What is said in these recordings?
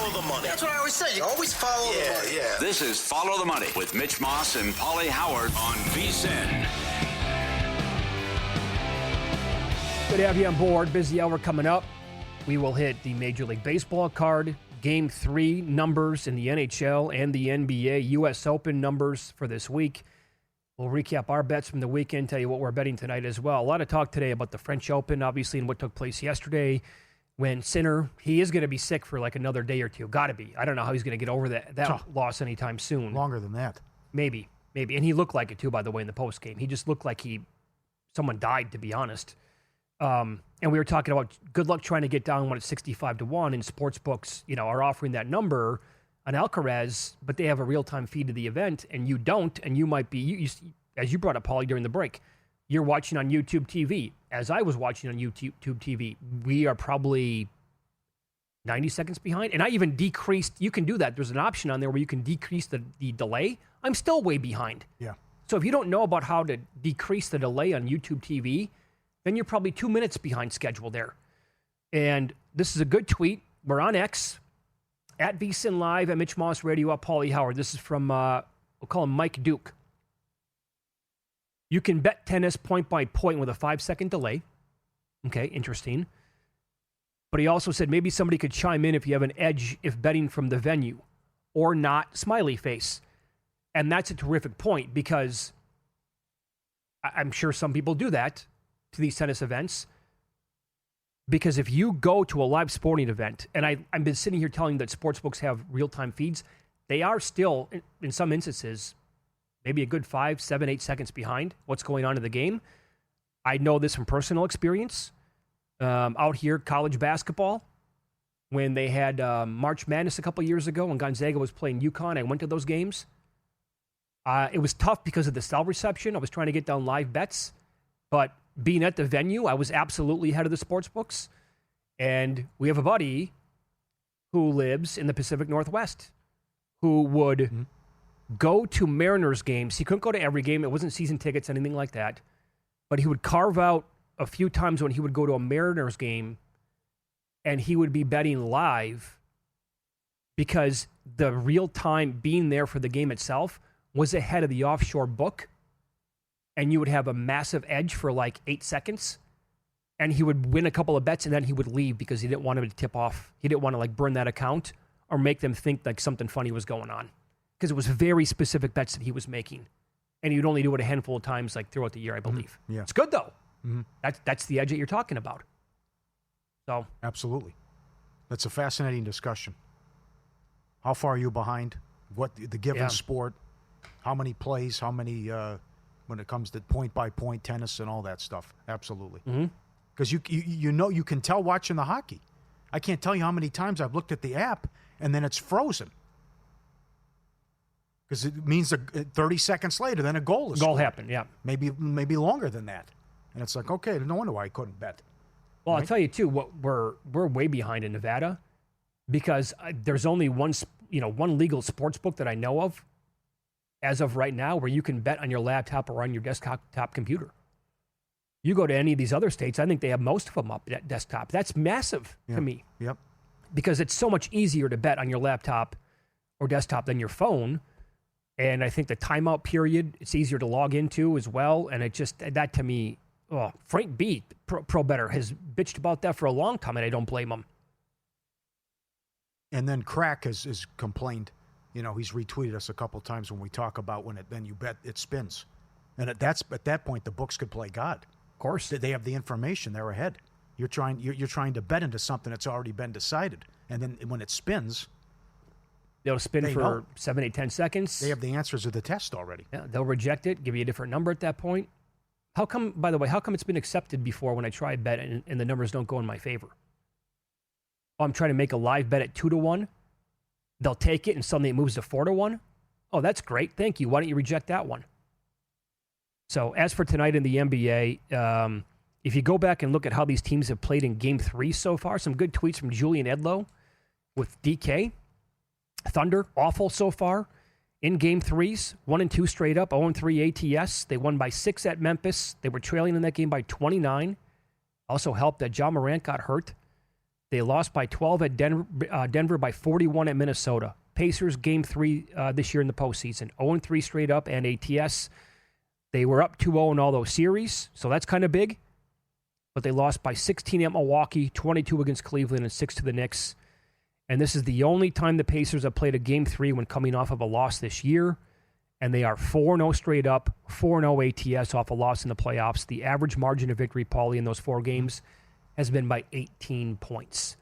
follow the money. That's what I always say. You always follow the money. Yeah. This is Follow the Money with Mitch Moss and Pauly Howard on VSiN. Good to have you on board. Busy hour coming up. We will hit the Major League Baseball card, Game 3 numbers in the NHL and the NBA, U.S. Open numbers for this week. We'll recap our bets from the weekend, tell you what we're betting tonight as well. A lot of talk today about the French Open, obviously, and what took place yesterday when Sinner, he is going to be sick for like another day or two. Got to be. I don't know how he's going to get over that loss anytime soon. Longer than that. Maybe. And he looked like it, too, by the way, in the postgame. He just looked like someone died, to be honest. And we were talking about good luck trying to get down when it's 65-1, and sports books, are offering that number on Alcaraz, but they have a real-time feed of the event, and you don't, and you might be, as you brought up, Pauly, during the break, you're watching on YouTube TV. As I was watching on YouTube TV, we are probably 90 seconds behind, and I even decreased. You can do that. There's an option on there where you can decrease the delay. I'm still way behind. Yeah. So if you don't know about how to decrease the delay on YouTube TV, then you're probably 2 minutes behind schedule there. And this is a good tweet. We're on X, at VSiN Live, at Mitch Moss Radio, at Pauly Howard. This is from, we'll call him Mike Duke. You can bet tennis point by point with a 5-second delay. Okay, interesting. But he also said maybe somebody could chime in if you have an edge if betting from the venue or not, smiley face. And that's a terrific point because I'm sure some people do that to these tennis events, because if you go to a live sporting event, and I've been sitting here telling you that sportsbooks have real-time feeds, they are still, in some instances, maybe a good 5, 7, 8 seconds behind what's going on in the game. I know this from personal experience. Out here, college basketball, when they had March Madness a couple years ago, when Gonzaga was playing UConn, I went to those games. It was tough because of the cell reception. I was trying to get down live bets, but being at the venue, I was absolutely ahead of the sports books. And we have a buddy who lives in the Pacific Northwest who would go to Mariners games. He couldn't go to every game. It wasn't season tickets, anything like that. But he would carve out a few times when he would go to a Mariners game and he would be betting live because the real time being there for the game itself was ahead of the offshore book. And you would have a massive edge for like 8 seconds. And he would win a couple of bets and then he would leave because he didn't want him to tip off. He didn't want to like burn that account or make them think like something funny was going on. Because it was very specific bets that he was making. And he would only do it a handful of times like throughout the year, I believe. Mm-hmm. Yeah. It's good though. Mm-hmm. That's the edge that you're talking about. So absolutely. That's a fascinating discussion. How far are you behind? What the given sport? How many plays? How many... when it comes to point-by-point tennis and all that stuff. Absolutely. Because you can tell watching the hockey. I can't tell you how many times I've looked at the app and then it's frozen. Because it means that 30 seconds later, then a goal is scored. Happened, yeah. Maybe longer than that. And it's like, okay, no wonder why I couldn't bet. Well, right? I'll tell you, too, what we're way behind in Nevada because there's only one legal sports book that I know of as of right now, where you can bet on your laptop or on your desktop computer. You go to any of these other states, I think they have most of them up at desktop. That's massive to me. Yep. Because it's so much easier to bet on your laptop or desktop than your phone. And I think the timeout period, it's easier to log into as well. And it just, that to me, Frank B, Pro Better, has bitched about that for a long time, and I don't blame him. And then Crack has complained. He's retweeted us a couple times when we talk about then you bet it spins. And at that point, the books could play God. Of course. They have the information. They're ahead. You're trying to bet into something that's already been decided. And then when it spins... They'll spin for 7, 8, 10 seconds. They have the answers of the test already. Yeah, they'll reject it, give you a different number at that point. How come it's been accepted before when I try bet and the numbers don't go in my favor? Oh, I'm trying to make a live bet at 2-1. They'll take it and suddenly it moves to 4-1. Oh, that's great. Thank you. Why don't you reject that one? So as for tonight in the NBA, if you go back and look at how these teams have played in Game 3 so far, some good tweets from Julian Edlow with DK. Thunder, awful so far. In Game 3s, 1-2 straight up, 0-3 ATS. They won by 6 at Memphis. They were trailing in that game by 29. Also helped that Ja Morant got hurt. They lost by 12 at Denver by 41 at Minnesota. Pacers, Game 3 this year in the postseason. 0-3 straight up and ATS. They were up 2-0 in all those series, so that's kind of big. But they lost by 16 at Milwaukee, 22 against Cleveland, and 6 to the Knicks. And this is the only time the Pacers have played a Game 3 when coming off of a loss this year. And they are 4-0 straight up, 4-0 ATS off a loss in the playoffs. The average margin of victory, Pauly, in those 4 games has been by 18 points.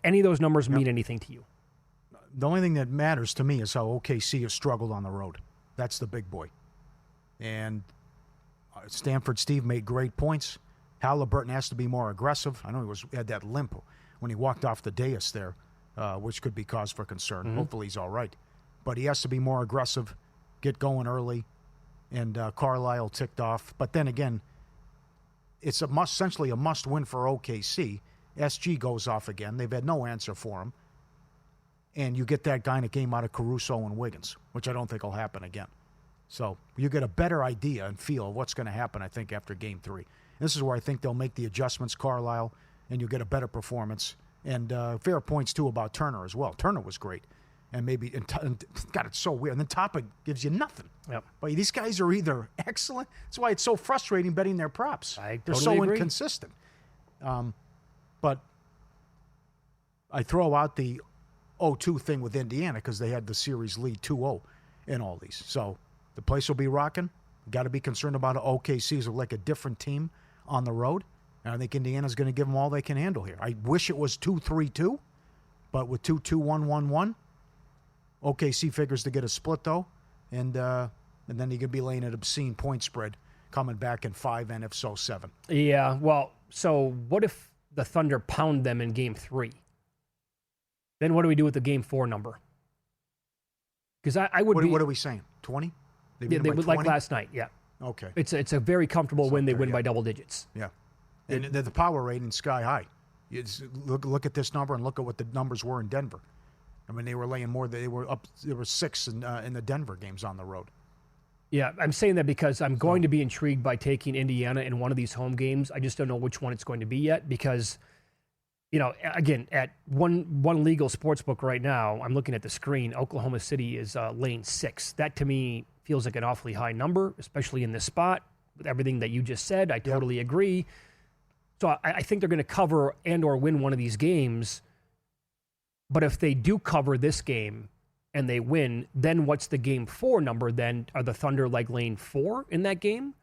Any of those numbers mean anything to you? The only thing that matters to me is how OKC has struggled on the road. That's the big boy. And Stanford Steve made great points. Halliburton has to be more aggressive. I know he had that limp when he walked off the dais there, which could be cause for concern. Mm-hmm. Hopefully he's all right. But he has to be more aggressive, get going early, and Carlisle ticked off. But then again, it's essentially a must-win for OKC. SG goes off again. They've had no answer for him. And you get that guy that came out of Caruso and Wiggins, which I don't think will happen again. So you get a better idea and feel of what's going to happen, I think, after Game 3. This is where I think they'll make the adjustments, Carlisle, and you'll get a better performance. And fair points, too, about Turner as well. Turner was great. And maybe, God, it's so weird. And then Topic gives you nothing. Yep. But these guys are either excellent. That's why it's so frustrating betting their props. They're so agree. Inconsistent. But I throw out the 0-2 thing with Indiana because they had the series lead 2-0 in all these. So the place will be rocking. Got to be concerned about OKC's like a different team on the road. And I think Indiana's going to give them all they can handle here. I wish it was 2-3-2, but with 2-2-1-1-1, OKC figures to get a split, though. And then he could be laying an obscene point spread coming back in 5 and if so 7. Yeah, well, so what if the Thunder pound them in Game 3? Then what do we do with the Game 4 number? Because I would What are we saying? 20? They would like last night, yeah. Okay. It's a very comfortable win. They win by double digits. Yeah. And the power rating sky high. Look at this number and look at what the numbers were in Denver. I mean, they were laying more. They were up. There were 6 in the Denver games on the road. Yeah, I'm saying that because I'm going to be intrigued by taking Indiana in one of these home games. I just don't know which one it's going to be yet because, again, at one legal sports book right now, I'm looking at the screen, Oklahoma City is lane 6. That, to me, feels like an awfully high number, especially in this spot. With everything that you just said, I totally agree. So I think they're going to cover and or win one of these games. But if they do cover this game and they win, then what's the Game 4 number then? Are the Thunder like lane 4 in that game?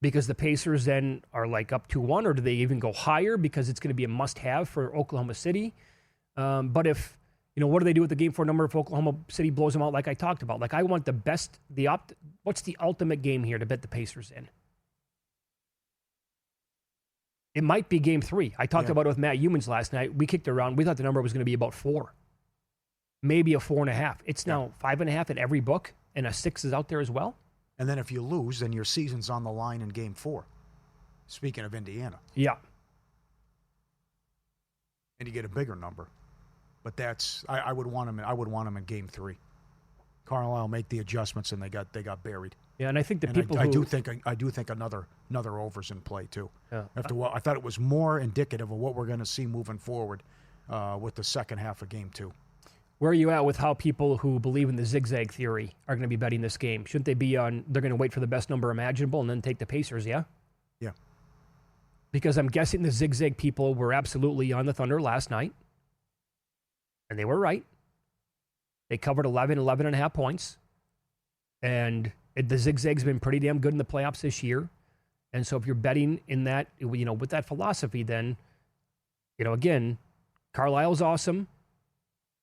Because the Pacers then are like up 2-1, or do they even go higher because it's going to be a must-have for Oklahoma City? But if, what do they do with the Game 4 number if Oklahoma City blows them out like I talked about? Like I want the best, what's the ultimate game here to bet the Pacers in? It might be Game 3. I talked about it with Matt Humans last night. We kicked around. We thought the number was going to be about 4. Maybe a 4.5. It's now 5.5 at every book, and a 6 is out there as well. And then if you lose, then your season's on the line in Game 4. Speaking of Indiana. Yeah. And you get a bigger number. But that's I would want them in Game 3. Carlisle make the adjustments, and they got buried. Yeah, and I think I do think another over's in play too. Yeah. I thought it was more indicative of what we're going to see moving forward with the second half of Game 2. Where are you at with how people who believe in the zigzag theory are going to be betting this game? Shouldn't they be on? They're going to wait for the best number imaginable and then take the Pacers. Yeah. Yeah. Because I'm guessing the zigzag people were absolutely on the Thunder last night, and they were right. They covered 11.5 points, and the zigzag's been pretty damn good in the playoffs this year. And so if you're betting in that, with that philosophy, then, again, Carlisle's awesome.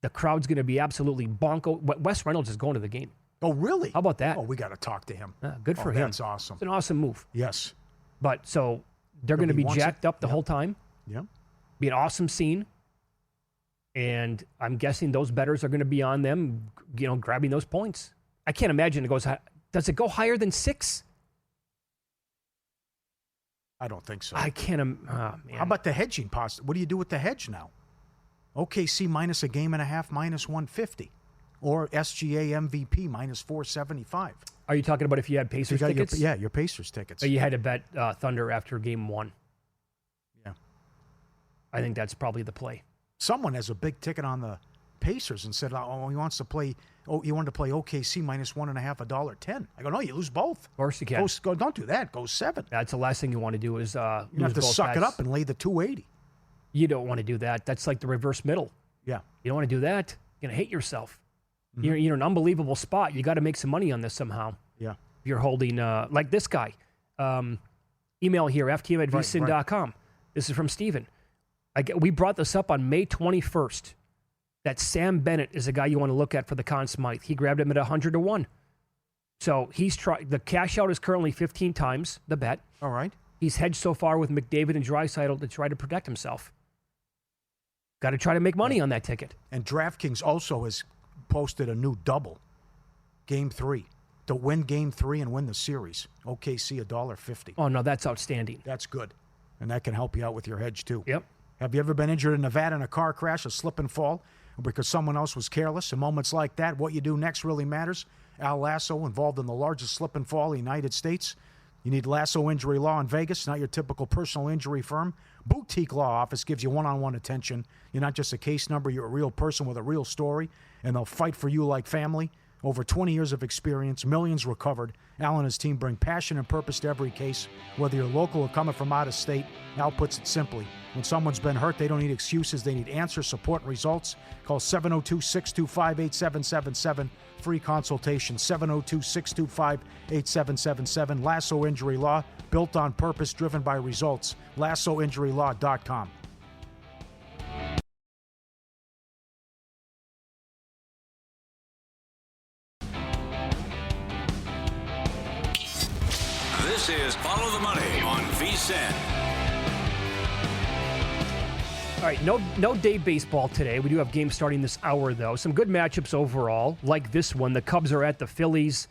The crowd's going to be absolutely bonko. Wes Reynolds is going to the game. Oh, really? How about that? Oh, we got to talk to him. Good for him. That's awesome. It's an awesome move. Yes. But so they're going to be jacked up the whole time. Yeah. Be an awesome scene. And I'm guessing those bettors are going to be on them, grabbing those points. I can't imagine it goes. Does it go higher than 6? I don't think so. I can't. Man. How about the hedging? What do you do with the hedge now? OKC minus a game and a half, minus 150. Or SGA MVP minus 475. Are you talking about if you had Pacers tickets? Your Pacers tickets. Or you had to bet Thunder after Game 1. Yeah. I think that's probably the play. Someone has a big ticket on the Pacers and said, "Oh, he wants to play. Oh, he wanted to play OKC minus 1.5, $1.10." I go, "No, you lose both. Of course you can. Go, don't do that. Go 7. That's the last thing you want to do is You have lose to both suck it bets. up and lay the 280. You don't want to do that. That's like the reverse middle. Yeah. You don't want to do that. You're going to hate yourself. You're in an unbelievable spot. You got to make some money on this somehow. Yeah. You're holding, like this guy. Email here, ftm@vsin.com. This is from Steven. We brought this up on May 21st. That Sam Bennett is a guy you want to look at for the Conn Smythe. He grabbed him at 100 to 1. So he's the cash out is currently 15 times the bet. All right. He's hedged so far with McDavid and Draisaitl to try to protect himself. Got to try to make money on that ticket. And DraftKings also has posted a new double. Game 3. To win Game 3 and win the series. OKC $1.50. Oh, no, that's outstanding. That's good. And that can help you out with your hedge, too. Yep. Have you ever been injured in Nevada in a car crash, a slip and fall, or because someone else was careless? In moments like that, what you do next really matters. Al Lasso, involved in the largest slip and fall in the United States. You need Lasso Injury Law in Vegas, not your typical personal injury firm. Boutique Law Office gives you one-on-one attention. You're not just a case number, you're a real person with a real story, and they'll fight for you like family. Over 20 years of experience, millions recovered. Al and his team bring passion and purpose to every case. Whether you're local or coming from out of state, Al puts it simply. When someone's been hurt, they don't need excuses. They need answers, support, and results. Call 702-625-8777. Free consultation, 702-625-8777. Lasso Injury Law, built on purpose, driven by results. LassoInjuryLaw.com. This is Follow the Money on VSiN. All right, no day baseball today. We do have games starting this hour, though. Some good matchups overall, like this one. The Cubs are at the Phillies.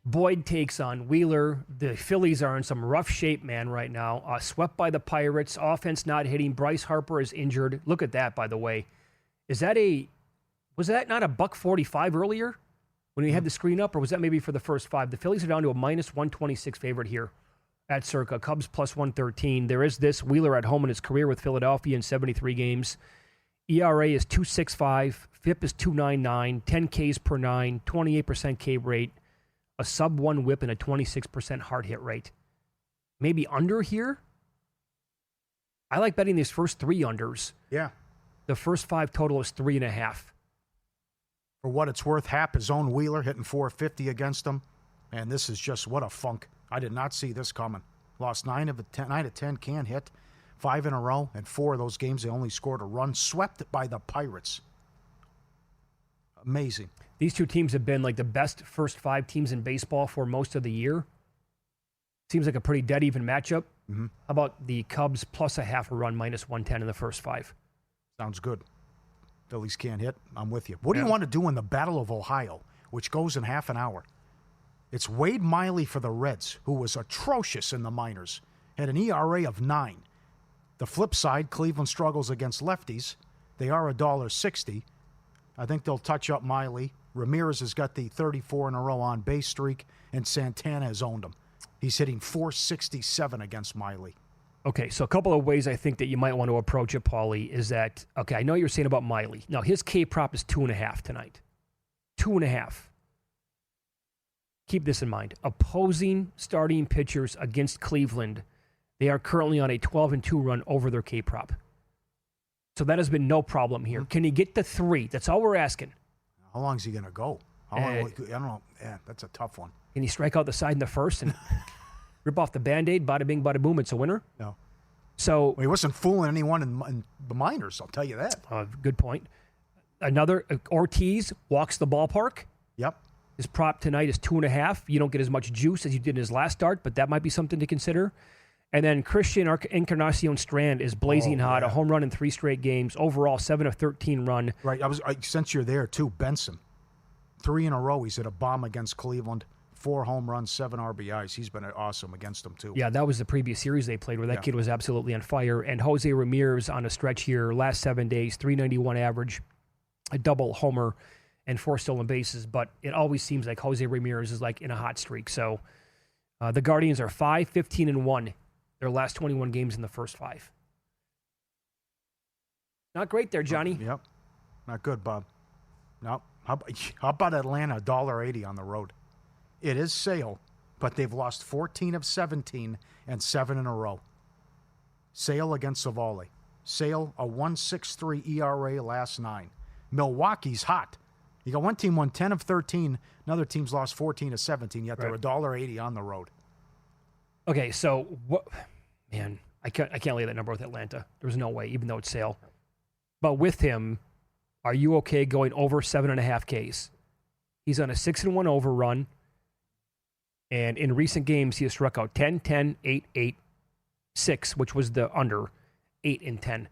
Boyd takes on Wheeler. The Phillies are in some rough shape, man, right now. Swept by the Pirates. Offense not hitting. Bryce Harper is injured. Look at that, by the way. Was that not a $1.45 earlier when we had the screen up, or was that maybe for the first 5? The Phillies are down to a minus 126 favorite here at Circa. Cubs plus 113. There is this. Wheeler at home in his career with Philadelphia in 73 games. ERA is 2.65. FIP is 2.99. 10 Ks per 9. 28% K rate. A sub-1 whip and a 26% hard hit rate. Maybe under here? I like betting these first 3 unders. Yeah. The first 5 total is 3.5. For what it's worth, Happ, his own Wheeler, hitting 450 against him. And this is just, what a funk. I did not see this coming. Lost 9 of 10, can't hit. 5 in a row, and 4 of those games they only scored a run. Swept by the Pirates. Amazing. These two teams have been like the best first 5 teams in baseball for most of the year. Seems like a pretty dead even matchup. Mm-hmm. How about the Cubs plus a half a run, minus 110 in the first 5? Sounds good. Phillies can't hit. I'm with you. What do you want to do in the Battle of Ohio, which goes in half an hour? It's Wade Miley for the Reds, who was atrocious in the minors, had an ERA of 9. The flip side, Cleveland struggles against lefties. They are $1.60. I think they'll touch up Miley. Ramirez has got the 34 in a row on base streak, and Santana has owned him. He's hitting 467 against Miley. Okay, so a couple of ways I think that you might want to approach it, Pauly, is that, okay, I know you're saying about Miley. Now, his K prop is 2.5 tonight. 2.5. Keep this in mind. Opposing starting pitchers against Cleveland, they are currently on a 12-2 run over their K prop. So that has been no problem here. Can he get to 3? That's all we're asking. How long is he going to go? How long, I don't know. Yeah, that's a tough one. Can he strike out the side in the first and rip off the Band-Aid? Bada bing, bada boom, it's a winner? No. So Well, he wasn't fooling anyone in the minors, I'll tell you that. good point. Another, Ortiz walks the ballpark. Yep. His prop tonight is 2.5. You don't get as much juice as you did in his last start, but that might be something to consider. And then Christian Encarnacion Strand is blazing hot, a home run in 3 straight games. Overall, 7 of 13 run. Right. Since you're there, too, Benson. 3 in a row. He's hit a bomb against Cleveland. 4 home runs, 7 RBIs. He's been awesome against them, too. Yeah, that was the previous series they played where that kid was absolutely on fire. And Jose Ramirez on a stretch here, last 7 days, 391 average, a double homer, and 4 stolen bases. But it always seems like Jose Ramirez is like in a hot streak. So the Guardians are 5-15-1. Their last 21 games in the first 5. Not great there, Johnny. Yep. Not good, Bob. No. How about Atlanta, $1.80 on the road? It is Sale, but they've lost 14 of 17 and 7 in a row. Sale against Savali. Sale, a 1.63 ERA last 9. Milwaukee's hot. You got one team won 10 of 13. Another team's lost 14 of 17, yet they're $1.80 on the road. Okay, so what? Man, I can't lay that number with Atlanta. There's no way, even though it's Sale. But with him, are you okay going over 7.5 Ks? He's on a 6-1 overrun, and in recent games he has struck out 10, 10, 8, 8, 6, which was the under 8 and 10.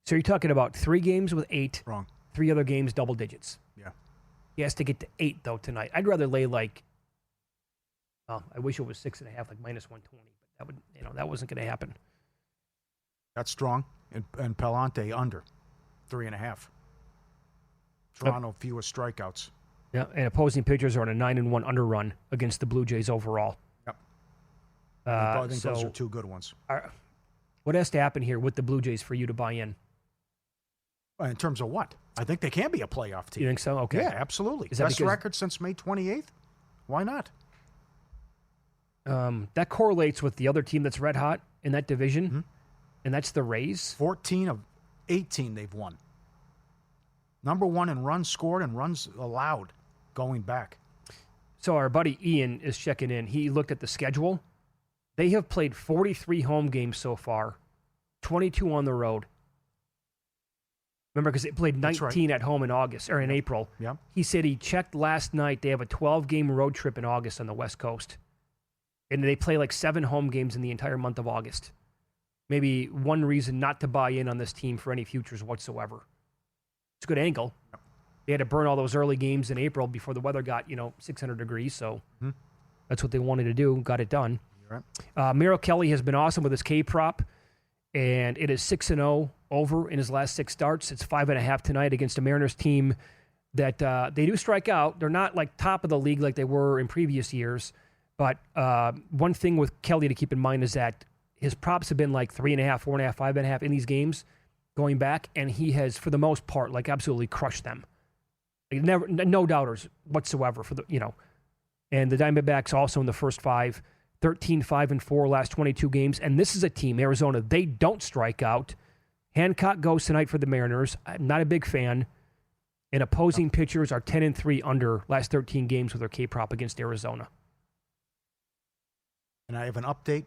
So you're talking about 3 games with 8. Wrong. 3 other games double digits. Yeah. He has to get to 8 though tonight. I'd rather lay like. I wish it was 6.5, like -120, but that wasn't going to happen. That's strong. And Palante under 3.5. Toronto, fewest strikeouts. Yeah, and opposing pitchers are on a 9-1 underrun against the Blue Jays overall. Yep. I think those are 2 good ones. What has to happen here with the Blue Jays for you to buy in? In terms of what? I think they can be a playoff team. You think so? Okay. Yeah, absolutely. Is that Best because, record since May 28th? Why not? That correlates with the other team that's red hot in that division, and that's the Rays. 14 of 18 they've won. Number 1 in runs scored and runs allowed going back. So our buddy Ian is checking in. He looked at the schedule. They have played 43 home games so far, 22 on the road. Remember, because they played 19 at home in August, or in April. Yep. He said he checked last night. They have a 12-game road trip in August on the West Coast. And they play like 7 home games in the entire month of August. Maybe one reason not to buy in on this team for any futures whatsoever. It's a good angle. Yep. They had to burn all those early games in April before the weather got, 600 degrees. So that's what they wanted to do. Got it done. Right. Merrill Kelly has been awesome with his K prop. And it is 6-0 over in his last 6 starts. It's 5.5 tonight against a Mariners team that they do strike out. They're not like top of the league like they were in previous years. But one thing with Kelly to keep in mind is that his props have been like 3.5, 4.5, 5.5 in these games going back, and he has, for the most part, like absolutely crushed them. Like never, no doubters whatsoever for the. And the Diamondbacks also in the first 5, 13, 5, and 4 last 22 games. And this is a team, Arizona. They don't strike out. Hancock goes tonight for the Mariners. I'm not a big fan. And opposing pitchers are 10-3 under last 13 games with their K prop against Arizona. And I have an update.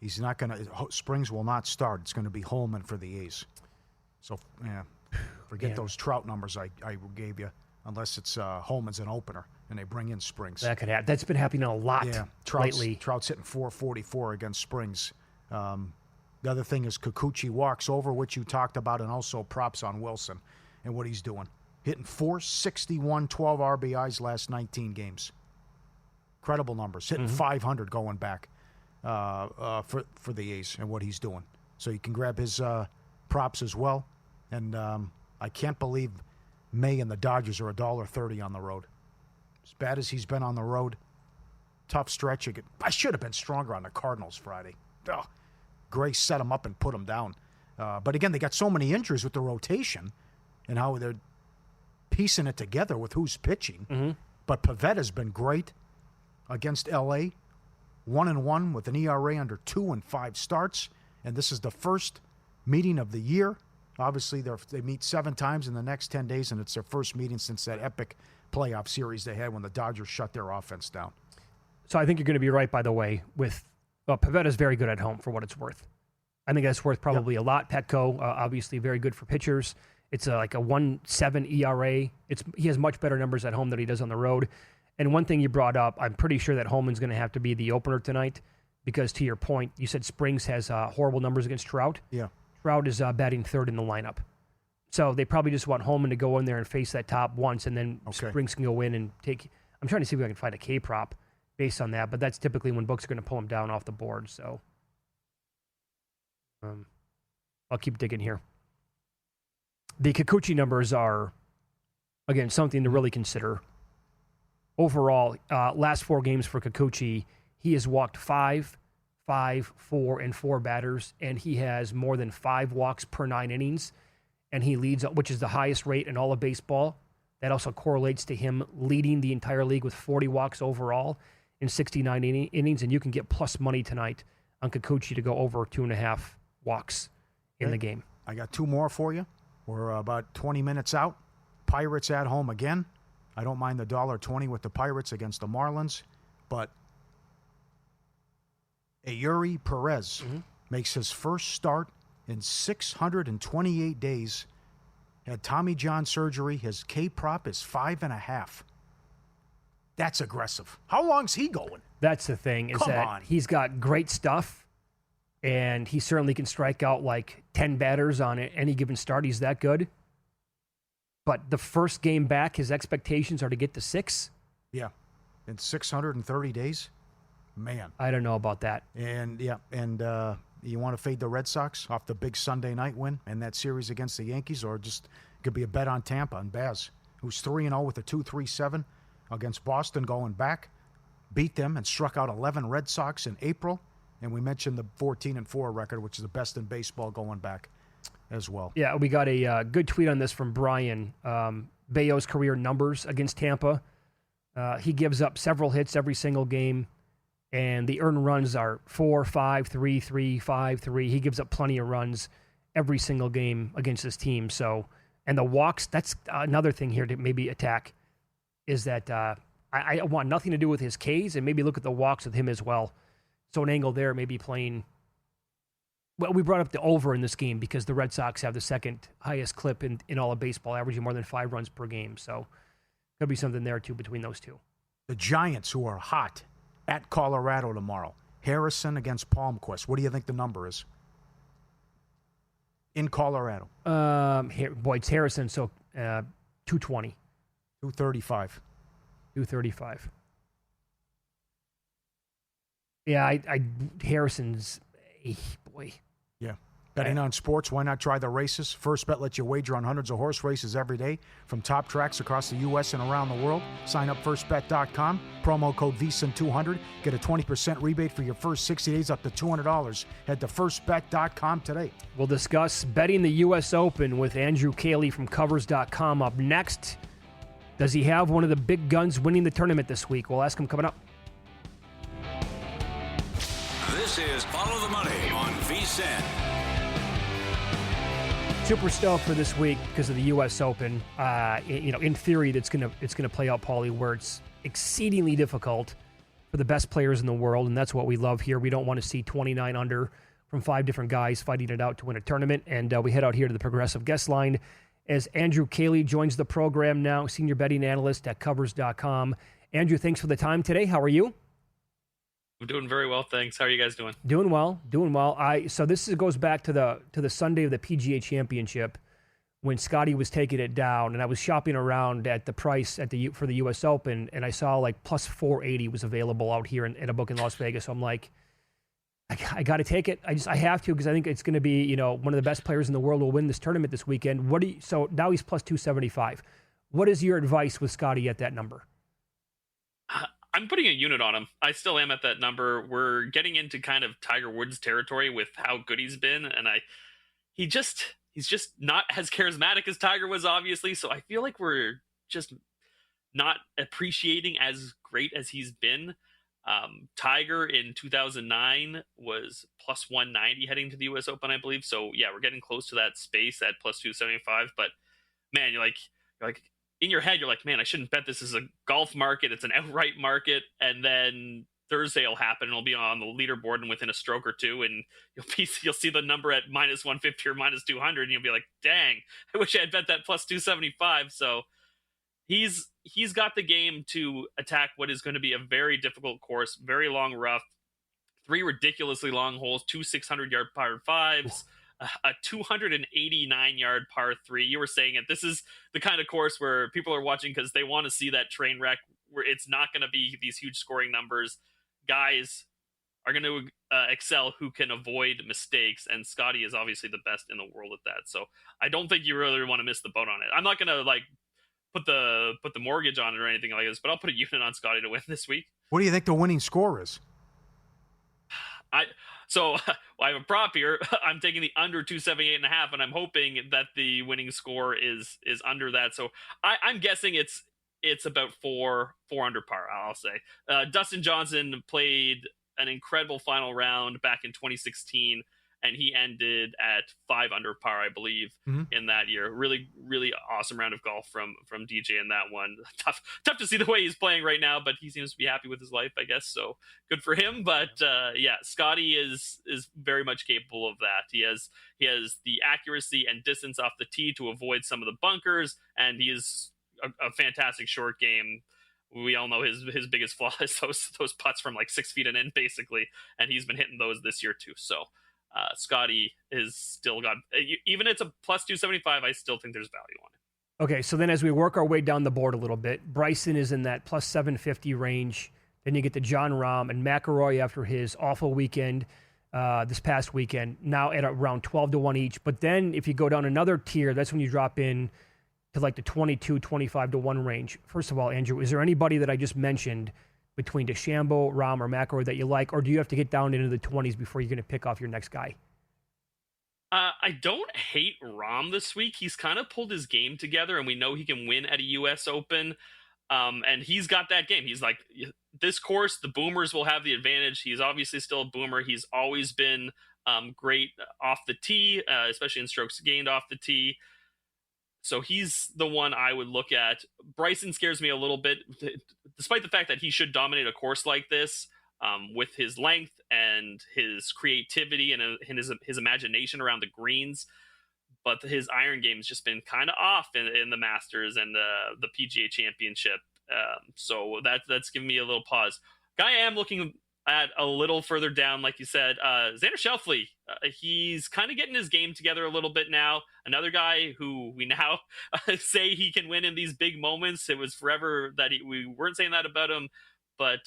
He's not going to. Springs will not start. It's going to be Holman for the A's. So, forget those Trout numbers I gave you, unless it's Holman's an opener and they bring in Springs. That could happen. That's been happening a lot lately. Trout's hitting .444 against Springs. The other thing is Kikuchi walks over, which you talked about, and also props on Wilson and what he's doing. Hitting .461, 12 RBIs last 19 games. Incredible numbers. Hitting .500 going back for the A's and what he's doing. So you can grab his props as well. And I can't believe May and the Dodgers are $1.30 on the road. As bad as he's been on the road, tough stretch. I should have been stronger on the Cardinals Friday. Ugh. Gray set him up and put him down. But again, they got so many injuries with the rotation and how they're piecing it together with who's pitching. But Pavetta's been great against L.A., 1-1 with an ERA under 2 and 5 starts. And this is the first meeting of the year. Obviously, they meet 7 times in the next 10 days, and it's their first meeting since that epic playoff series they had when the Dodgers shut their offense down. So I think you're going to be right, by the way, with Pavetta's very good at home for what it's worth. I think that's worth probably a lot. Petco, obviously very good for pitchers. It's like a 1.7 ERA. He has much better numbers at home than he does on the road. And one thing you brought up, I'm pretty sure that Holman's going to have to be the opener tonight because, to your point, you said Springs has horrible numbers against Trout. Yeah. Trout is batting 3rd in the lineup. So they probably just want Holman to go in there and face that top once, and then Springs can go in and take – I'm trying to see if I can find a K-prop based on that, but that's typically when books are going to pull him down off the board. So I'll keep digging here. The Kikuchi numbers are, again, something to really consider. Overall, last 4 games for Kikuchi, he has walked 5, 4, and 4 batters, and he has more than 5 walks per 9 innings. and he leads, which is the highest rate in all of baseball. That also correlates to him leading the entire league with 40 walks overall in 69 innings, and you can get plus money tonight on Kikuchi to go over 2.5 walks in the game. I got 2 more for you. We're about 20 minutes out. Pirates at home again. I don't mind the $1.20 with the Pirates against the Marlins, but Eury Perez makes his first start in 628 days. Had Tommy John surgery. His K-prop is 5.5. That's aggressive. How long's he going? That's the thing, is that he's got great stuff, and he certainly can strike out like 10 batters on any given start. He's that good. But the first game back, his expectations are to get to 6. Yeah. In 630 days? Man. I don't know about that. And, you want to fade the Red Sox off the big Sunday night win and that series against the Yankees, or just it could be a bet on Tampa and Baz, who's 3-0 with a 2.37 against Boston going back, beat them and struck out 11 Red Sox in April. And we mentioned the 14-4 record, which is the best in baseball going back as well. Yeah, we got a good tweet on this from Brian. Bayo's career numbers against Tampa. He gives up several hits every single game, and the earned runs are 4, 5, 3, 3, 5, 3. He gives up plenty of runs every single game against his team. So, and the walks, that's another thing here to maybe attack, is that I want nothing to do with his Ks, and maybe look at the walks with him as well. So an angle there may be playing. Well, we brought up the over in this game because the Red Sox have the second highest clip in all of baseball, averaging more than 5 runs per game. So could be something there, too, between those two. The Giants, who are hot, at Colorado tomorrow. Harrison against Palmquist. What do you think the number is? In Colorado. It's Harrison, so 220. 235. 235. Yeah, Harrison's, boy. Yeah. Betting on sports, why not try the races? First Bet lets you wager on hundreds of horse races every day from top tracks across the U.S. and around the world. Sign up firstbet.com, promo code VSIN200. Get a 20% rebate for your first 60 days up to $200. Head to firstbet.com today. We'll discuss betting the U.S. Open with Andrew Cayley from Covers.com up next. Does he have one of the big guns winning the tournament this week? We'll ask him coming up. This is Follow the Money on VSIN. Super stoked for this week because of the U.S. Open. In theory, it's gonna play out, Pauly, where it's exceedingly difficult for the best players in the world, and that's what we love here. We don't want to see 29 under from 5 different guys fighting it out to win a tournament. And we head out here to the Progressive Guest Line as Andrew Cayley joins the program now, senior betting analyst at Covers.com. Andrew, thanks for the time today. How are you? I'm doing very well, thanks. How are you guys doing? Doing well. So this goes back to the Sunday of the PGA Championship when Scotty was taking it down, and I was shopping around at the price for the U.S. Open, and I saw like plus 480 was available out here at a book in Las Vegas. So I'm like, I got to take it. I have to because I think it's going to be one of the best players in the world will win this tournament this weekend. So now he's plus 275. What is your advice with Scotty at that number? I'm putting a unit on him. I still am at that number. We're getting into kind of Tiger Woods territory with how good he's been, and he's just not as charismatic as Tiger was, obviously. So I feel like we're just not appreciating as great as he's been. Tiger in 2009 was plus 190 heading to the U.S. Open, I believe. So yeah, we're getting close to that space at plus 275. But man, you're like. In your head, you're like, man, I shouldn't bet this is a golf market. It's an outright market. And then Thursday will happen and it'll be on the leaderboard and within a stroke or two. And you'll see the number at minus 150 or minus 200. And you'll be like, dang, I wish I had bet that plus 275. So he's got the game to attack what is going to be a very difficult course, very long rough, 3 ridiculously long holes, 2 600-yard par 5s. A 289-yard par 3. You were saying it. This is the kind of course where people are watching because they want to see that train wreck where it's not going to be these huge scoring numbers. Guys are going to excel who can avoid mistakes, and Scotty is obviously the best in the world at that. So I don't think you really want to miss the boat on it. I'm not going to put the mortgage on it or anything like this, but I'll put a unit on Scotty to win this week. What do you think the winning score is? So I have a prop here. I'm taking the under 278.5, and I'm hoping that the winning score is under that. So I'm guessing it's about four under par. I'll say. Dustin Johnson played an incredible final round back in 2016, and he ended at 5 under par, I believe, in that year. Really, really awesome round of golf from DJ in that one. Tough to see the way he's playing right now, but he seems to be happy with his life, I guess. So good for him. But yeah, Scotty is very much capable of that. He has the accuracy and distance off the tee to avoid some of the bunkers, and he is a fantastic short game. We all know his biggest flaw is those putts from like 6 feet and in, basically, and he's been hitting those this year too. So Scotty is still got, even it's a plus 275, I still think there's value on it. Okay, so then as we work our way down the board a little bit, Bryson is in that plus 750 range. Then you get to John Rahm and McIlroy after his awful weekend this past weekend, now at around 12 to 1 each. But then if you go down another tier, that's when you drop in to like the 22, 25 to 1 range. First of all, Andrew, is there anybody that I just mentioned between DeChambeau, Rahm, or McIlroy that you like, or do you have to get down into the 20s before you're going to pick off your next guy? I don't hate Rahm this week. He's kind of pulled his game together, and we know he can win at a U.S. Open. And he's got that game. He's like, this course, the boomers will have the advantage. He's obviously still a boomer. He's always been great off the tee, especially in strokes gained off the tee. So he's the one I would look at. Bryson scares me a little bit, despite the fact that he should dominate a course like this with his length and his creativity and his imagination around the greens. But his iron game has just been kind of off in the Masters and the PGA Championship. So that's giving me a little pause. Guy I am looking at a little further down, like you said, Xander Schauffele. He's kind of getting his game together a little bit now. Another guy who we now say he can win in these big moments. It was forever that we weren't saying that about him. But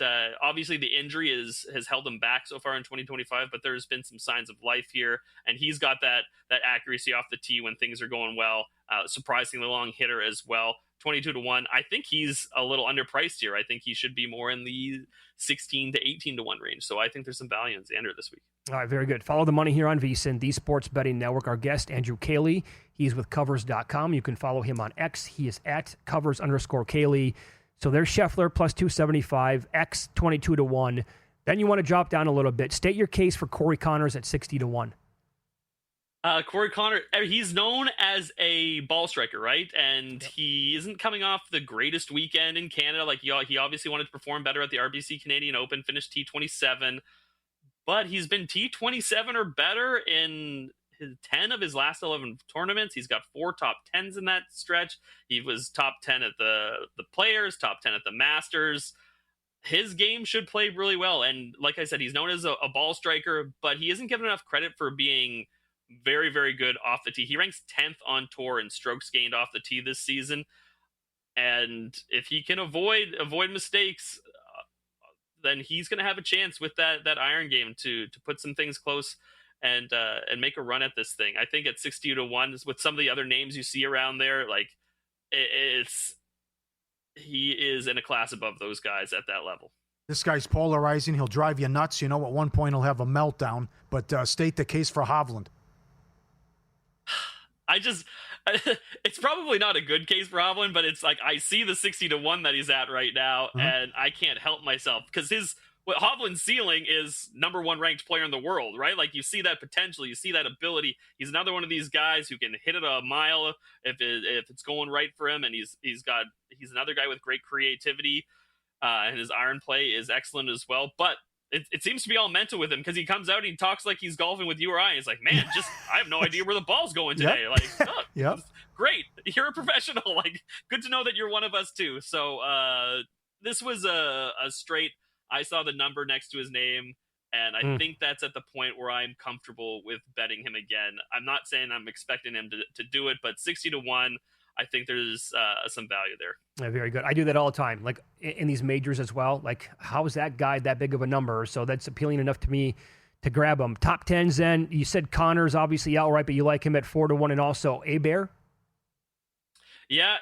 obviously the injury has held him back so far in 2025, but there's been some signs of life here. And he's got that accuracy off the tee when things are going well. Surprisingly long hitter as well. 22 to 1. I think he's a little underpriced here. I think he should be more in the 16 to 18 to 1 range. So I think there's some value in Xander this week. All right, very good. Follow the money here on VSiN, the Sports Betting Network. Our guest, Andrew Cayley. He's with Covers.com. You can follow him on X. He is at Covers_Cayley. So there's Scheffler plus 275, X 22 to 1. Then you want to drop down a little bit. State your case for Corey Connors at 60 to 1. Corey Connors, he's known as a ball striker, right? And he isn't coming off the greatest weekend in Canada. Like he obviously wanted to perform better at the RBC Canadian Open, finished T27, but he's been T27 or better in 10 of his last 11 tournaments. He's got 4 top 10s in that stretch. He was top 10 at the Players, top 10 at the Masters. His game should play really well. And like I said, he's known as a ball striker, but he isn't given enough credit for being very, very good off the tee. He ranks 10th on tour in strokes gained off the tee this season. And if he can avoid mistakes, then he's going to have a chance with that iron game to put some things close and make a run at this thing. I think at 60 to 1 with some of the other names you see around there, like he is in a class above those guys at that level. This guy's polarizing. He'll drive you nuts. You know, at one point he'll have a meltdown. But state the case for Hovland. It's probably not a good case for Hovland, but it's like I see the 60 to 1 that he's at right now, and I can't help myself because Hovland's ceiling is number 1 ranked player in the world, right? Like you see that potential, you see that ability. He's another one of these guys who can hit it a mile if it's going right for him, and he's another guy with great creativity, and his iron play is excellent as well. But it seems to be all mental with him because he comes out and he talks like he's golfing with you or I. He's like, man, I have no idea where the ball's going today. Like, oh, great, you're a professional. Like, good to know that you're one of us too. So this was a straight. I saw the number next to his name, and I think that's at the point where I'm comfortable with betting him again. I'm not saying I'm expecting him to do it, but 60 to 1. I think there's some value there. Yeah, very good. I do that all the time, like in these majors as well. Like, how is that guy that big of a number? So that's appealing enough to me to grab him. Top 10s then. You said Connors obviously outright, but you like him at 4 to 1 and also Hebert? Yeah.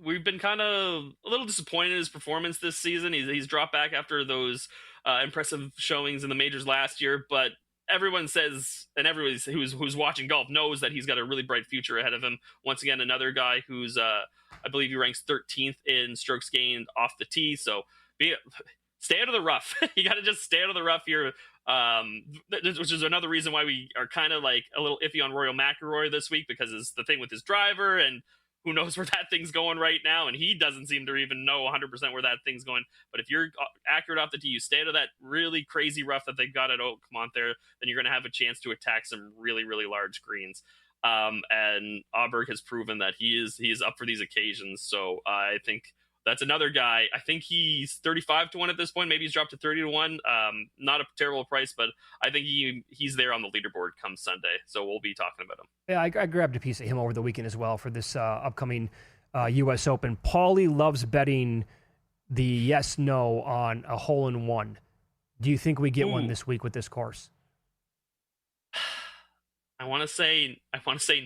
We've been kind of a little disappointed in his performance this season. He's dropped back after those impressive showings in the majors last year, but everyone says, and everyone who's watching golf knows that he's got a really bright future ahead of him. Once again, another guy who's I believe he ranks 13th in strokes gained off the tee. So stay out of the rough. You got to just stay out of the rough here, which is another reason why we are kind of like a little iffy on Royal McIlroy this week, because it's the thing with his driver, and who knows where that thing's going right now, and he doesn't seem to even know 100% where that thing's going. But if you're accurate off the tee, you stay out of that really crazy rough that they've got at Oakmont there, then you're going to have a chance to attack some really, really large greens. And Auberg has proven that he is up for these occasions. So I think that's another guy. I think he's 35-1 at this point. Maybe he's dropped to 30-1. Not a terrible price, but I think he's there on the leaderboard come Sunday. So we'll be talking about him. Yeah, I grabbed a piece of him over the weekend as well for this upcoming U.S. Open. Pauly loves betting the yes/no on a hole-in-one. Do you think we get one this week with this course? I want to say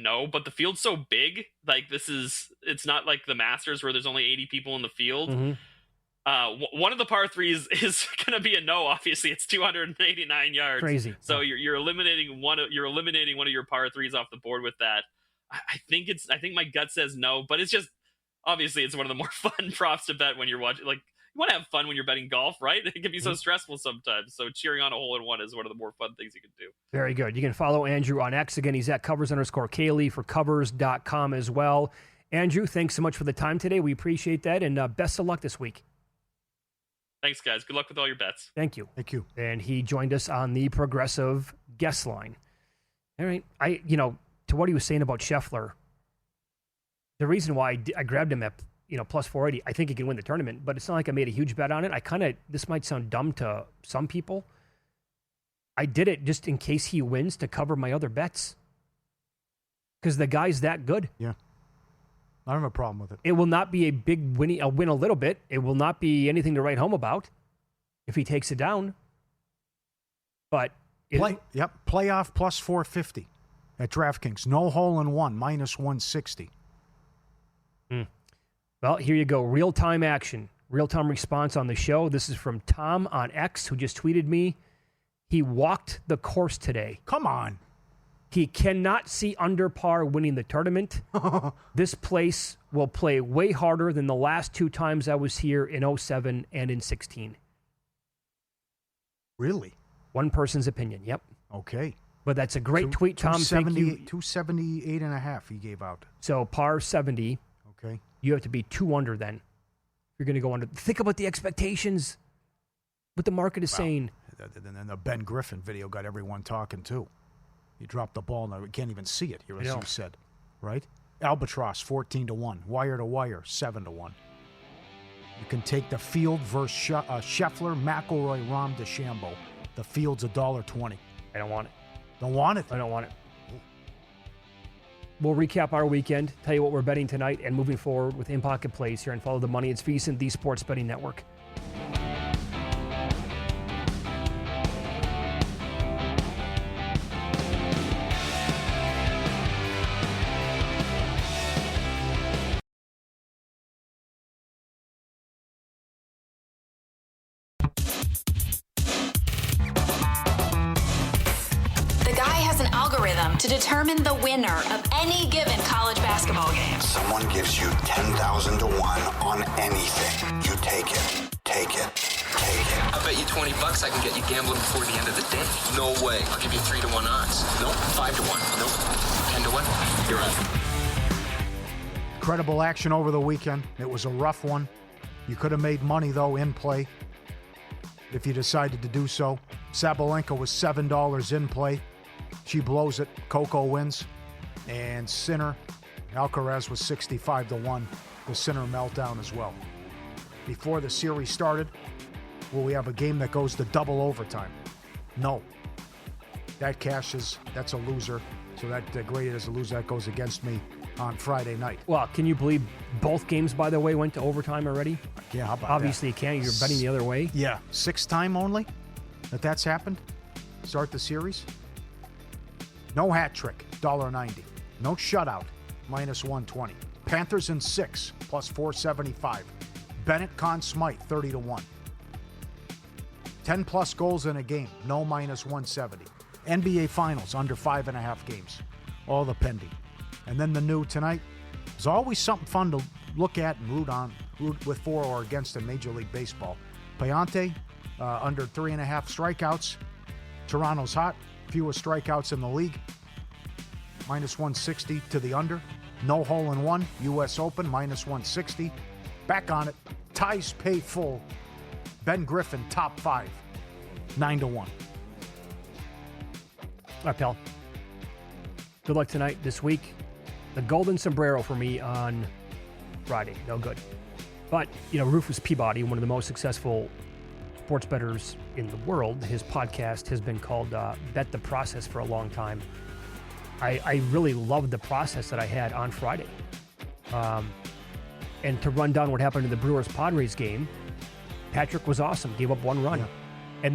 no, but the field's so big. Like it's not like the Masters where there's only 80 people in the field. Mm-hmm. One of the par threes is going to be a no. Obviously, it's 289 yards. Crazy. So you're eliminating one of your par threes off the board with that. I think my gut says no, but it's just obviously it's one of the more fun props to bet when you're watching. Like, you want to have fun when you're betting golf, right? It can be so stressful sometimes. So cheering on a hole-in-one is one of the more fun things you can do. Very good. You can follow Andrew on X. Again, he's at covers_Kaylee for covers.com as well. Andrew, thanks so much for the time today. We appreciate that, and best of luck this week. Thanks, guys. Good luck with all your bets. Thank you. Thank you. And he joined us on the Progressive guest line. All right. To what he was saying about Scheffler, the reason why I grabbed him at plus 480, I think he can win the tournament, but it's not like I made a huge bet on it. This might sound dumb to some people. I did it just in case he wins to cover my other bets. Because the guy's that good. Yeah. I don't have a problem with it. It will not be a big win. I'll win a little bit. It will not be anything to write home about if he takes it down. But playoff plus 450 at DraftKings. No hole-in-one, minus 160. Well, here you go. Real-time action. Real-time response on the show. This is from Tom on X, who just tweeted me. He walked the course today. Come on. He cannot see under par winning the tournament. This place will play way harder than the last two times I was here in 07 and in 16. Really? One person's opinion, yep. Okay. But that's a great tweet, Tom. Thank you. 278.5 he gave out. So par 70. Okay. You have to be 2 under then. You're going to go under. Think about the expectations. What the market is saying. And then the Ben Griffin video got everyone talking too. He dropped the ball. Now we can't even see it here, as you said. Right? Albatross, 14-1. Wire to wire, 7-1. You can take the field versus Scheffler, McIlroy, Rahm, DeChambeau. The field's $1.20. I don't want it. Don't want it? I don't want it. We'll recap our weekend, tell you what we're betting tonight, and moving forward with In-Pocket Plays here and Follow the Money. It's VSiN, the Sports Betting Network. To determine the winner of any given college basketball game. Someone gives you 10,000 to 1 on anything. You take it. Take it. Take it. I bet you $20 I can get you gambling before the end of the day. No way. I'll give you 3-1 odds. Nope. 5-1. Nope. 10-1. You're on. Incredible action over the weekend. It was a rough one. You could have made money, though, in play if you decided to do so. Sabalenka was $7 in play. She blows it. Coco wins. And Sinner, Alcaraz was 65-1. The Sinner meltdown as well. Before the series started, will we have a game that goes to double overtime? No. That cashes. That's a loser. So that graded as a loser. That goes against me on Friday night. Well, can you believe both games, by the way, went to overtime already? Yeah, how about Obviously, you can't. You're betting the other way. Yeah. 6th time only that's happened. Start the series. No hat trick, $1.90. No shutout, minus 120. Panthers in 6, plus 475. Bennett, Conn Smythe, 30-1. 10-plus goals in a game, no minus 170. NBA Finals, under 5.5 games. All the pending. And then the new tonight. There's always something fun to look at and root with for or against in Major League Baseball. Payante, under 3.5 strikeouts. Toronto's hot, fewest strikeouts in the league. Minus 160 to the under. No hole in one. U.S. Open, minus 160. Back on it. Ties pay full. Ben Griffin, top 5. 9-1. All right, pal. Good luck tonight, this week. The golden sombrero for me on Friday. No good. But, Rufus Peabody, one of the most successful sports bettors in the world, his podcast has been called Bet the Process for a long time. I really loved the process that I had on Friday. And to run down what happened in the Brewers-Padres game, Patrick was awesome, gave up 1 run. Yeah. And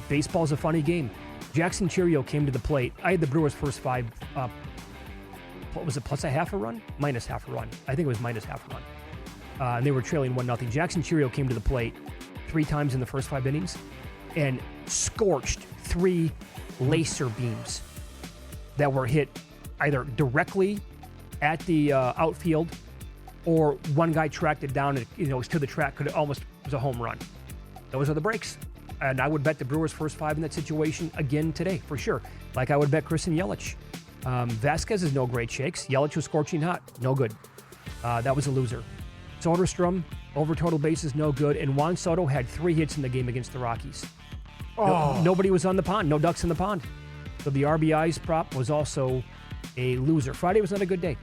baseball's a funny game. Jackson Cheerio came to the plate. I had the Brewers' first 5, what was it, plus a half a run? Minus half a run. I think it was minus half a run. And they were trailing 1-0. Jackson Cheerio came to the plate 3 times in the first 5 innings and scorched 3 laser beams that were hit either directly at the outfield, or one guy tracked it down and it was to the track, was a home run. Those are the breaks. And I would bet the Brewers' first 5 in that situation again today, for sure. Like I would bet Chris and Yelich. Vasquez is no great shakes. Yelich was scorching hot. No good. That was a loser. Soderstrom, over total bases, no good. And Juan Soto had 3 hits in the game against the Rockies. Nobody was on the pond. No ducks in the pond. So the RBIs prop was also a loser. Friday was not a good day.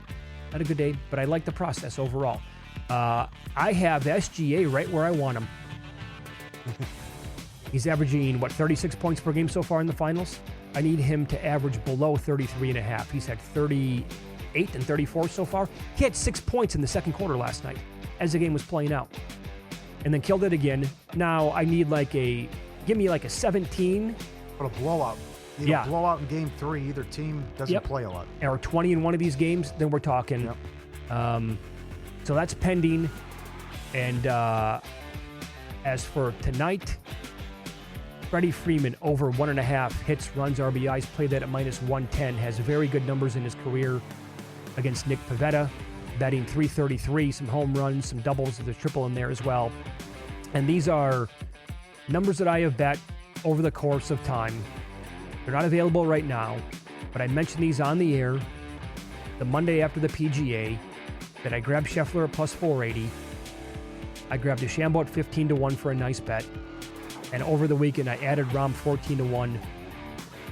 Not a good day, but I like the process overall. I have SGA right where I want him. He's averaging, 36 points per game so far in the finals? I need him to average below 33.5. He's had 38 and 34 so far. He had 6 points in the second quarter last night as the game was playing out. And then killed it again. Now I need give me a 17. But a blowout. A blowout in game 3. Either team doesn't play a lot. Or 20 in one of these games, then we're talking. Yep. So that's pending. And as for tonight, Freddie Freeman over 1.5 hits, runs, RBIs, played that at minus 110. Has very good numbers in his career against Nick Pivetta, batting .333, some home runs, some doubles, there's triple in there as well. And these are numbers that I have bet over the course of time. They're not available right now, but I mentioned these on the air the Monday after the PGA, that I grabbed Scheffler at plus 480. I grabbed DeChambeau at 15-1 for a nice bet. And over the weekend, I added Rahm 14-1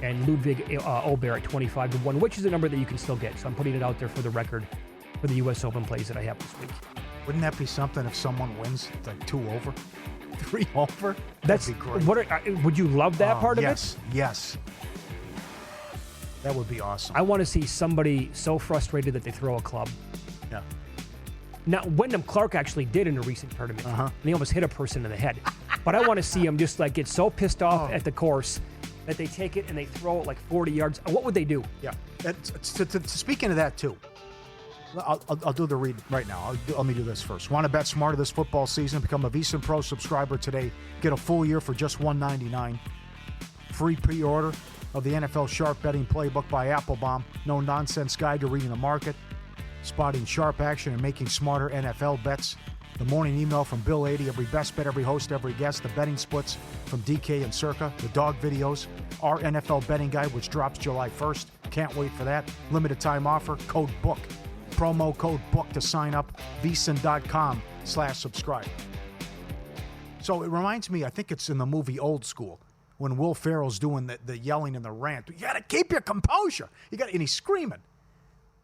and Ludwig Aubert at 25-1, which is a number that you can still get. So I'm putting it out there for the record for the U.S. Open plays that I have this week. Wouldn't that be something if someone wins 2 over, 3 over? That'd be great. Would you love that part of it? Yes. That would be awesome. I want to see somebody so frustrated that they throw a club. Yeah. Now, Wyndham Clark actually did in a recent tournament. And he almost hit a person in the head. But I want to see him just get so pissed off at the course that they take it and they throw it 40 yards. What would they do? Yeah. Speaking of that, too, I'll do the read right now. Let me do this first. Want to bet smarter this football season? Become a VSiN Pro subscriber today. Get a full year for just $199. Free pre-order of the NFL Sharp Betting Playbook by Applebaum. No-nonsense guide to reading the market, spotting sharp action, and making smarter NFL bets. The morning email from Bill 80, every best bet, every host, every guest. The betting splits from DK and Circa. The dog videos. Our NFL betting guide, which drops July 1st. Can't wait for that. Limited time offer. Code BOOK. Promo code BOOK to sign up. VSiN.com/subscribe. So it reminds me, I think it's in the movie Old School, when Will Ferrell's doing the yelling and the rant. You got to keep your composure. And he's screaming.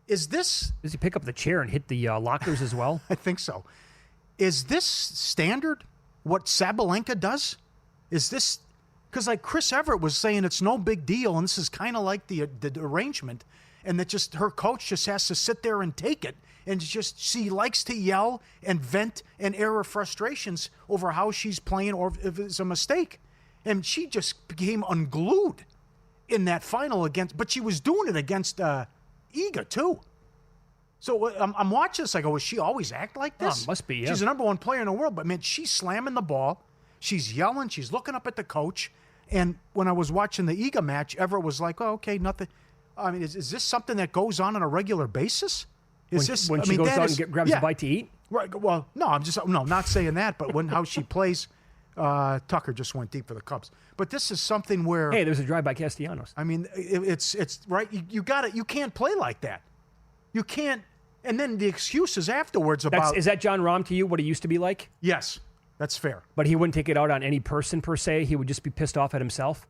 Is this... Does he pick up the chair and hit the lockers as well? I think so. Is this standard, what Sabalenka does? Is this... Because Chris Everett was saying it's no big deal, and this is kind of like the arrangement, and that just her coach just has to sit there and take it, and just she likes to yell and vent and air her frustrations over how she's playing or if it's a mistake. And she just became unglued in that final but she was doing it against Iga too. So I'm watching this. I go, does she always act like this? Must be, yeah. She's the number 1 player in the world, but man, she's slamming the ball. She's yelling. She's looking up at the coach. And when I was watching the Iga match, Everett was like, "Oh, okay, nothing." I mean, is this something that goes on a regular basis? Is this when she goes out and grabs a bite to eat? Right. Well, no, not saying that, but how she plays. Tucker just went deep for the Cubs, but this is something where hey, there's a drive by Castellanos. I mean, it's right. You got it. You can't play like that. You can't. And then the excuses afterwards about is that John Rahm to you? What he used to be like? Yes, that's fair. But he wouldn't take it out on any person per se. He would just be pissed off at himself.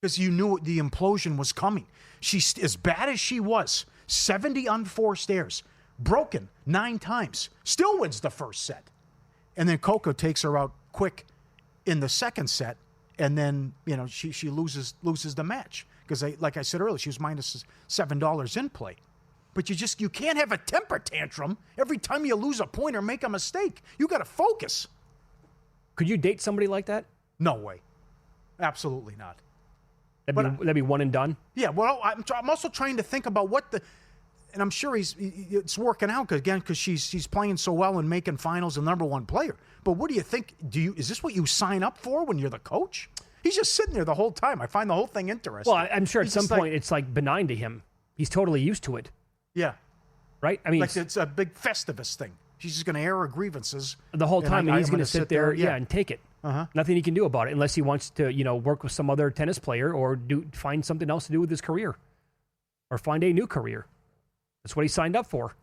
Because you knew the implosion was coming. She's as bad as she was. 70 unforced errors, broken 9 times, still wins the first set, and then Coco takes her out quick in the second set, and then she loses the match because like I said earlier, she was minus $7 in play. But you can't have a temper tantrum every time you lose a point or make a mistake. You got to focus. Could you date somebody like that? No way, absolutely not. That'd be one and done. Yeah, well, I'm also trying to think about and I'm sure it's working out because she's playing so well and making finals and #1 player. But what do you think? Is this what you sign up for when you're the coach? He's just sitting there the whole time. I find the whole thing interesting. Well, I'm sure at some point it's like benign to him. He's totally used to it. Yeah, right. I mean, like it's a big Festivus thing. She's just going to air her grievances the whole time, and he's going to sit there, and take it. Uh-huh. Nothing he can do about it unless he wants to, work with some other tennis player or find something else to do with his career or find a new career. That's what he signed up for.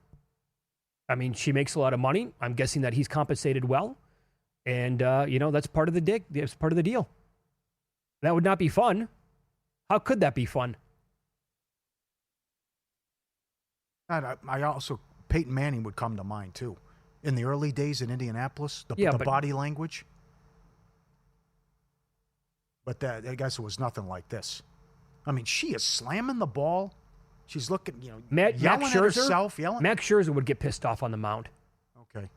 I mean, she makes a lot of money. I'm guessing that he's compensated well. And, that's part of that's part of the deal. That would not be fun. How could that be fun? And I also, Peyton Manning would come to mind, too. In the early days in Indianapolis, the body language. But I guess it was nothing like this. I mean, she is slamming the ball. She's looking, yelling at herself. Max Scherzer would get pissed off on the mound. Okay.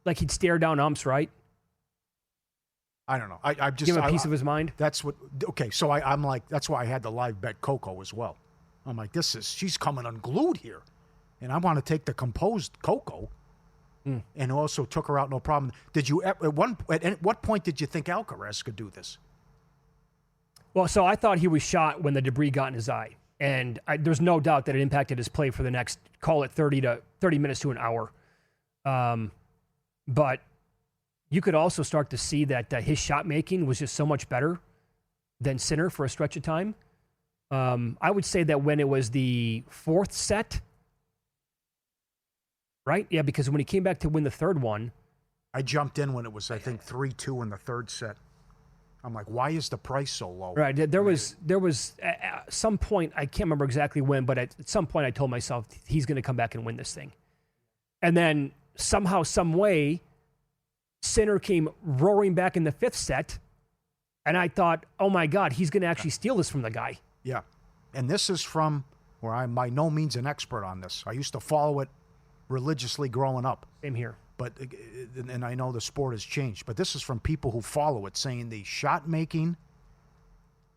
Like he'd stare down umps, right? I don't know. I just give him a piece of his mind. That's what. Okay, so I'm like, that's why I had the live bet Coco as well. I'm like, she's coming unglued here, and I want to take the composed Coco, and also took her out no problem. Did you at what point did you think Alcaraz could do this? Well, so I thought he was shot when the debris got in his eye, and there's no doubt that it impacted his play for the next, call it 30 minutes to an hour. But you could also start to see that his shot making was just so much better than Sinner for a stretch of time. I would say that when it was the 4th set, right? Yeah, because when he came back to win the 3rd one. I jumped in when it was, I think, 3-2 in the 3rd set. I'm like, why is the price so low? Right. There was at some point, I can't remember exactly when, but at some point I told myself he's going to come back and win this thing. And then somehow, some way, Sinner came roaring back in the 5th set, and I thought, oh my God, he's going to actually steal this from the guy. Yeah. And this is from where I'm by no means an expert on this. I used to follow it religiously growing up. Same here. But, and I know the sport has changed, but this is from people who follow it, saying the shot making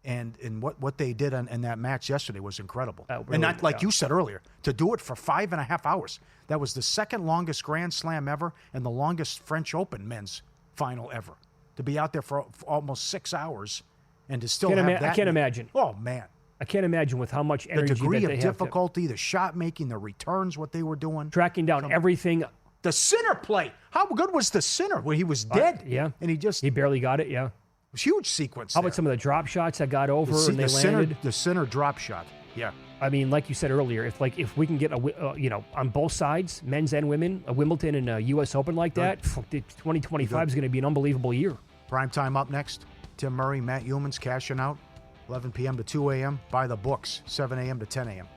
and what they did in that match yesterday was incredible. Really, and not like you said earlier, to do it for 5.5 hours. That was the 2nd longest Grand Slam ever and the longest French Open men's final ever. To be out there for almost 6 hours and to still have that. I can't imagine. Oh, man. I can't imagine with how much energy the degree that they of difficulty, the shot making, the returns, what they were doing. Tracking down everything. The Sinner play. How good was the Sinner when he was dead? Yeah. And he barely got it, yeah. It was a huge sequence. How about some of the drop shots that got over and they landed? The Sinner drop shot. Yeah. I mean, like you said earlier, if we can get on both sides, men's and women, a Wimbledon and a U.S. Open like that, 2025 is going to be an unbelievable year. Prime time up next. Tim Murray, Matt Humans cashing out. 11 p.m. to 2 a.m. Buy the books, 7 a.m. to 10 a.m.